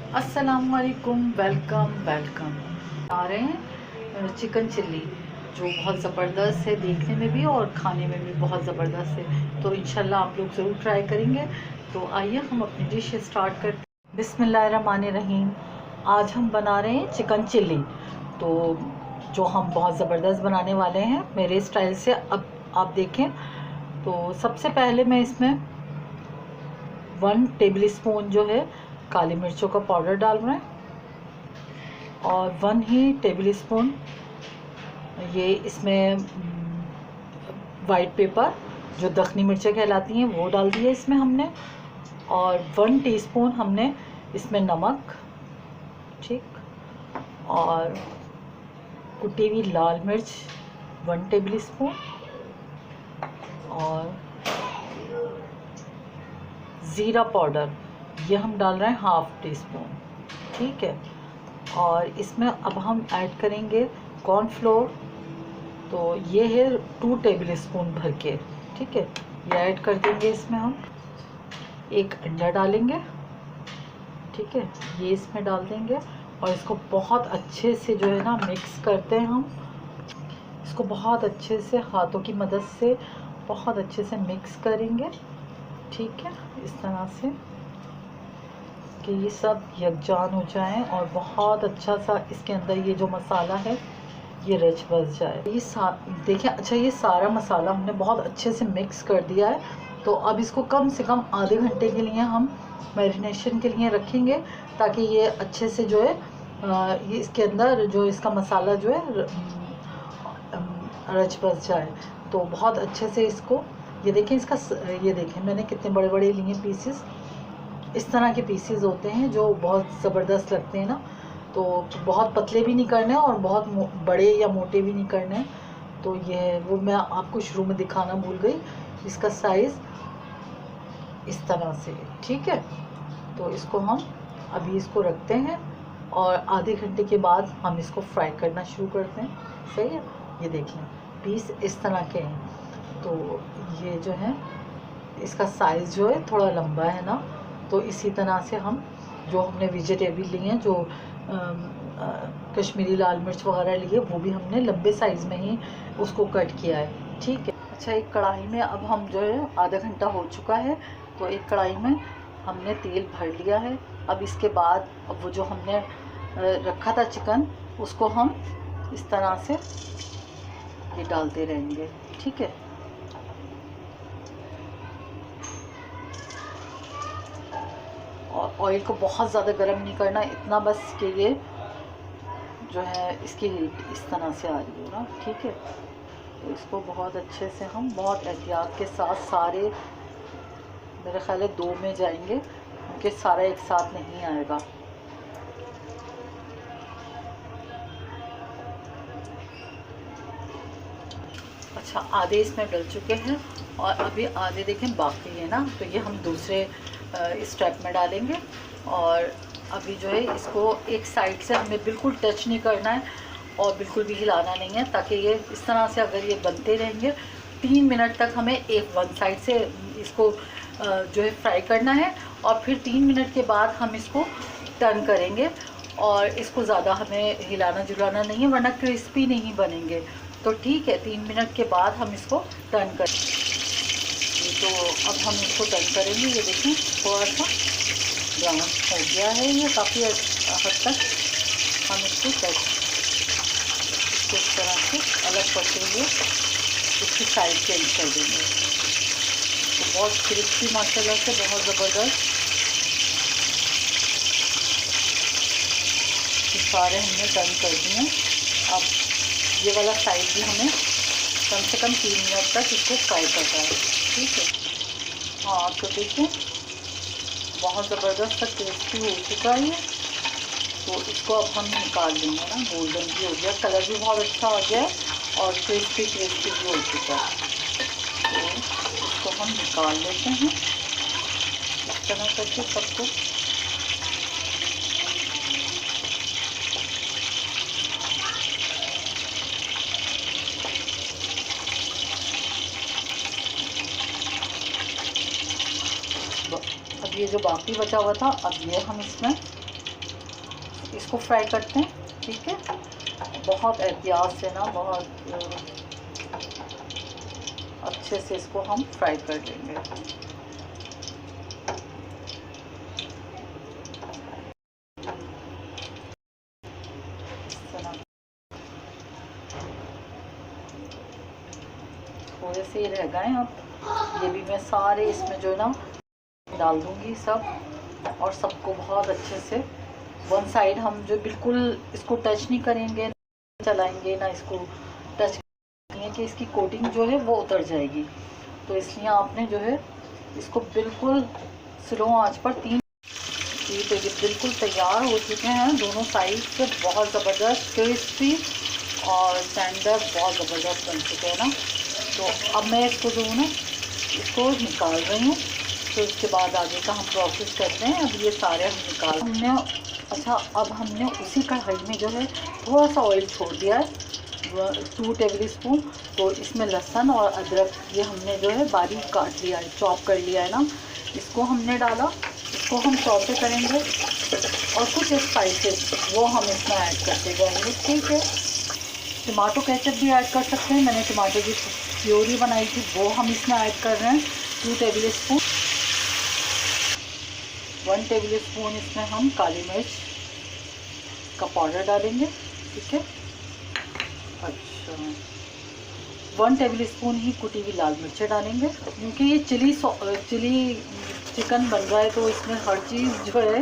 अस्सलाम वालेकुम, welcome welcome. आ रहे हैं चिकन चिल्ली, जो बहुत ज़बरदस्त है देखने में भी और खाने में भी बहुत ज़बरदस्त है। तो इंशाल्लाह आप लोग ज़रूर ट्राई करेंगे। तो आइए हम अपनी डिश स्टार्ट करते हैं। बिस्मिल्लाहिर्रहमानिर्रहीम। आज हम बना रहे हैं चिकन चिल्ली, तो जो हम बहुत ज़बरदस्त बनाने वाले हैं मेरे स्टाइल से। अब आप देखें, तो सबसे पहले मैं इसमें 1 टेबल स्पून जो है काली मिर्चों का पाउडर डाल रहे हैं, और 1 ही टेबल स्पून ये इसमें वाइट पेपर जो दखनी मिर्चें कहलाती हैं वो डाल दिए इसमें हमने, और 1 टीस्पून हमने इसमें नमक, ठीक, और कुटी हुई लाल मिर्च 1 टेबल स्पून, और ज़ीरा पाउडर ये हम डाल रहे हैं 1/2 टीस्पून, ठीक है। और इसमें अब हम ऐड करेंगे कॉर्नफ्लोर, तो ये है 2 टेबल स्पून भर के, ठीक है। ये ऐड कर देंगे इसमें हम। 1 अंडा डालेंगे, ठीक है, ये इसमें डाल देंगे और इसको बहुत अच्छे से जो है ना मिक्स करते हैं हम। इसको बहुत अच्छे से हाथों की मदद से बहुत अच्छे से मिक्स करेंगे, ठीक है, इस तरह से कि ये सब यकजान हो जाएं और बहुत अच्छा सा इसके अंदर ये जो मसाला है ये रच बस जाए। ये देखिए, अच्छा, ये सारा मसाला हमने बहुत अच्छे से मिक्स कर दिया है। तो अब इसको कम से कम आधे घंटे के लिए हम मैरिनेशन के लिए रखेंगे, ताकि ये अच्छे से जो है ये इसके अंदर जो इसका मसाला जो है रच बस जाए। तो बहुत अच्छे से इसको, ये देखें इसका, ये देखें मैंने कितने बड़े बड़े लिए पीसेस। इस तरह के पीसेस होते हैं जो बहुत ज़बरदस्त लगते हैं ना। तो बहुत पतले भी नहीं करने और बहुत बड़े या मोटे भी नहीं करने। तो ये वो मैं आपको शुरू में दिखाना भूल गई, इसका साइज़ इस तरह से, ठीक है। तो इसको हम अभी इसको रखते हैं और आधे घंटे के बाद हम इसको फ्राई करना शुरू करते हैं, सही है। ये देखें पीस इस तरह के हैं। तो ये जो है इसका साइज़ जो है थोड़ा लंबा है ना, तो इसी तरह से हम जो हमने वेजिटेबल लिए हैं, जो कश्मीरी लाल मिर्च वगैरह लिए, वो भी हमने लंबे साइज़ में ही उसको कट किया है, ठीक है। अच्छा, एक कढ़ाई में अब हम जो है आधा घंटा हो चुका है, तो एक कढ़ाई में हमने तेल भर लिया है। अब इसके बाद अब वो जो हमने रखा था चिकन, उसको हम इस तरह से ये डालते रहेंगे, ठीक है। और ऑयल को बहुत ज़्यादा गर्म नहीं करना, इतना बस कि ये जो है इसकी हीट इस तरह से आ रही है ना, ठीक है। तो इसको बहुत अच्छे से हम बहुत एहतियात के साथ सारे, मेरे ख्याल है 2 में जाएंगे, क्योंकि सारा एक साथ नहीं आएगा। अच्छा, आधे इसमें डल चुके हैं और अभी आधे देखें बाकी है ना, तो ये हम दूसरे स्टेप में डालेंगे। और अभी जो है इसको एक साइड से हमें बिल्कुल टच नहीं करना है और बिल्कुल भी हिलाना नहीं है, ताकि ये इस तरह से अगर ये बनते रहेंगे 3 मिनट तक हमें एक वन साइड से इसको जो है फ्राई करना है, और फिर 3 मिनट के बाद हम इसको टर्न करेंगे। और इसको ज़्यादा हमें हिलाना जुलाना नहीं है, वरना क्रिस्पी नहीं बनेंगे। तो ठीक है, 3 मिनट के बाद हम इसको टर्न करें। तो अब हम इसको टर्न करेंगे। ये देखें थोड़ा सा ब्राउन हो गया है ये काफ़ी हद तक। हम इसको इस तरह से अलग करते हुए इसकी साइड चेंज कर देंगे। तो बहुत क्रिस्पी माशाल्लाह से, बहुत ज़बरदस्त। ये सारे हमने टर्न कर दिए। अब ये वाला साइड भी हमें कम से कम 3 मिनट तक इसको फ्राई करना है, ठीक है। हाँ, तो देखिए बहुत ज़बरदस्त टेस्टी हो चुका है। तो इसको अब हम निकाल लेंगे ना, गोल्डन भी हो गया, कलर भी बहुत अच्छा आ गया है और क्रिस्पी क्रिस्पी भी हो चुका है। तो इसको हम निकाल लेते हैं इस तरह करके सबको। अब ये जो बाकी बचा हुआ था, अब ये हम इसमें इसको फ्राई करते हैं, ठीक है। बहुत एहतियात से ना, बहुत अच्छे से इसको हम फ्राई कर लेंगे। थोड़े से रह गए अब, ये भी मैं सारे इसमें जो है ना डाल दूंगी सब, और सबको बहुत अच्छे से वन साइड हम जो बिल्कुल इसको टच नहीं करेंगे, चलाएंगे ना, इसको टच करेंगे कि इसकी कोटिंग जो है वो उतर जाएगी। तो इसलिए आपने जो है इसको बिल्कुल स्लो आंच पर 3 बिल्कुल तैयार हो चुके हैं दोनों साइड से, बहुत ज़बरदस्त क्रिस्पी और सैंडर बहुत ज़बरदस्त बन चुके हैं ना। तो अब मैं इसको जो हूँ ना इसको निकाल रही हूँ, फिर उसके बाद आगे का हम प्रोसेस करते हैं। अब ये सारे हम निकाल हमने, अच्छा अब हमने उसी कढ़ाई में जो है थोड़ा सा ऑयल छोड़ दिया है, 2 टेबल स्पून। तो इसमें लहसुन और अदरक ये हमने जो है बारीक काट लिया है, चॉप कर लिया है ना, इसको हमने डाला, इसको हम सौते करेंगे और कुछ स्पाइसेस वो हम इसमें ऐड करते जाएंगे, ठीक है। टमाटो केचप भी ऐड कर सकते हैं, मैंने टमाटो की प्योरी बनाई थी वो हम इसमें ऐड कर रहे हैं, 2 टेबल स्पून। 1 टेबल स्पून इसमें हम काली मिर्च का पाउडर डालेंगे, ठीक है। अच्छा 1 टेबल स्पून ही कुटी हुई लाल मिर्चें डालेंगे, क्योंकि ये चिली चिकन बन रहा है तो इसमें हर चीज़ जो है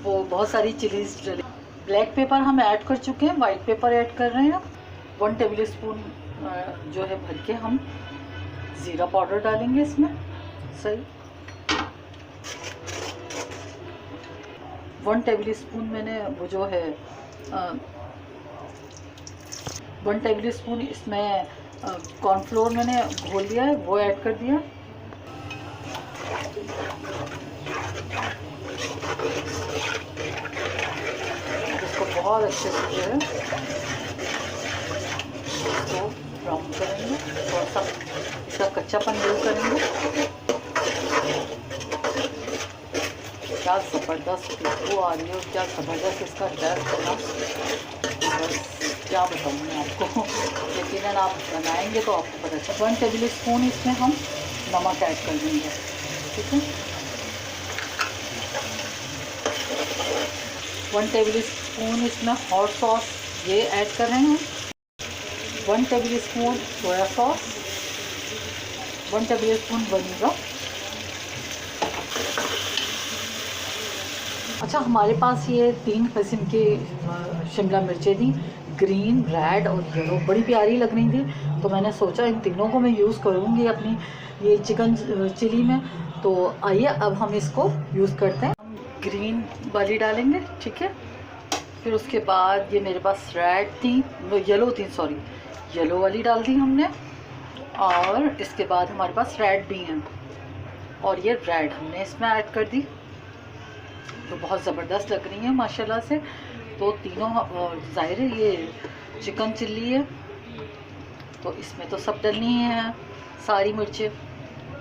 वो बहुत सारी चिलीज डले। ब्लैक पेपर हम ऐड कर चुके हैं, वाइट पेपर ऐड कर रहे हैं। 1 टेबल स्पून जो है भर के हम ज़ीरा पाउडर डालेंगे इसमें, सही। 1 टेबल स्पून मैंने वो जो है 1 टेबल स्पून इसमें कॉर्नफ्लोर मैंने घोल लिया है वो ऐड कर दिया। इसको बहुत अच्छे से जो है इसको ब्राउन करेंगे, थोड़ा सा इसका कच्चापन दूर करेंगे। क्या ज़बरदस्त खुशबू आ रही है और क्या ज़बरदस्त इसका टेस्ट है ना, बस क्या बताऊँ मैं आपको, यकीनन आप बनाएंगे तो आपको पता चलेगा। 1 टेबल स्पून इसमें हम नमक ऐड कर देंगे, ठीक है। 1 टेबल स्पून इसमें हॉट सॉस ये ऐड कर रहे हैं, 1 table spoon soya sauce, 1 table spoon vanilla. अच्छा हमारे पास ये 3 किस्म की शिमला मिर्चें थी, ग्रीन, रेड और येलो, बड़ी प्यारी लग रही थी, तो मैंने सोचा इन तीनों को मैं यूज़ करूँगी अपनी ये चिकन चिली में। तो आइए अब हम इसको यूज़ करते हैं। हम ग्रीन वाली डालेंगे, ठीक है। फिर उसके बाद ये मेरे पास रेड थी, येलो थी, सॉरी येलो वाली डाल दी हमने, और इसके बाद हमारे पास रेड भी हैं और ये रेड हमने इसमें ऐड कर दी, तो बहुत ज़बरदस्त लग रही है माशाल्लाह से। तो तीनों ज़ाहिर है ये चिकन चिल्ली है तो इसमें तो सब डलनी ही है सारी मिर्चें।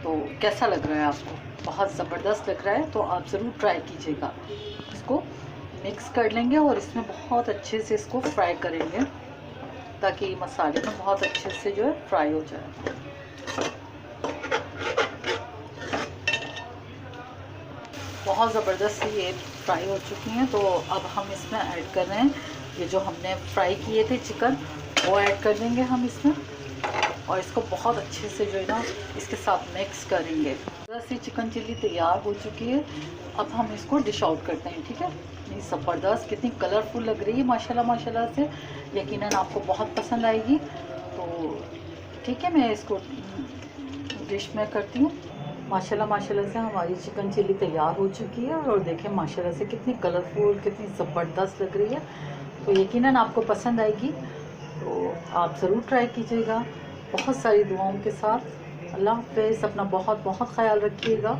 तो कैसा लग रहा है आपको? बहुत ज़बरदस्त लग रहा है, तो आप ज़रूर ट्राई कीजिएगा। इसको मिक्स कर लेंगे और इसमें बहुत अच्छे से इसको फ्राई करेंगे ताकि मसाले में बहुत अच्छे से जो है फ्राई हो जाए। बहुत ज़बरदस्त ये फ्राई हो चुकी हैं, तो अब हम इसमें ऐड कर रहे हैं ये जो हमने फ्राई किए थे चिकन, वो ऐड कर देंगे हम इसमें, और इसको बहुत अच्छे से जो है ना इसके साथ मिक्स करेंगे। बस ये चिकन चिल्ली तैयार हो चुकी है, अब हम इसको डिश आउट करते हैं, ठीक है। ये ज़बरदस्त कितनी कलरफुल लग रही है माशाल्लाह माशाल्लाह से, यकीनन आपको बहुत पसंद आएगी। तो ठीक है, मैं इसको डिश में करती हूँ। माशाल्लाह माशाल्लाह से हमारी चिकन चिल्ली तैयार हो चुकी है, और देखें माशाल्लाह से कितनी कलरफुल, कितनी ज़बरदस्त लग रही है। तो यकीनन आपको पसंद आएगी, तो आप ज़रूर ट्राई कीजिएगा। बहुत सारी दुआओं के साथ। अल्लाह हाफ़िज़, अपना बहुत बहुत ख्याल रखिएगा।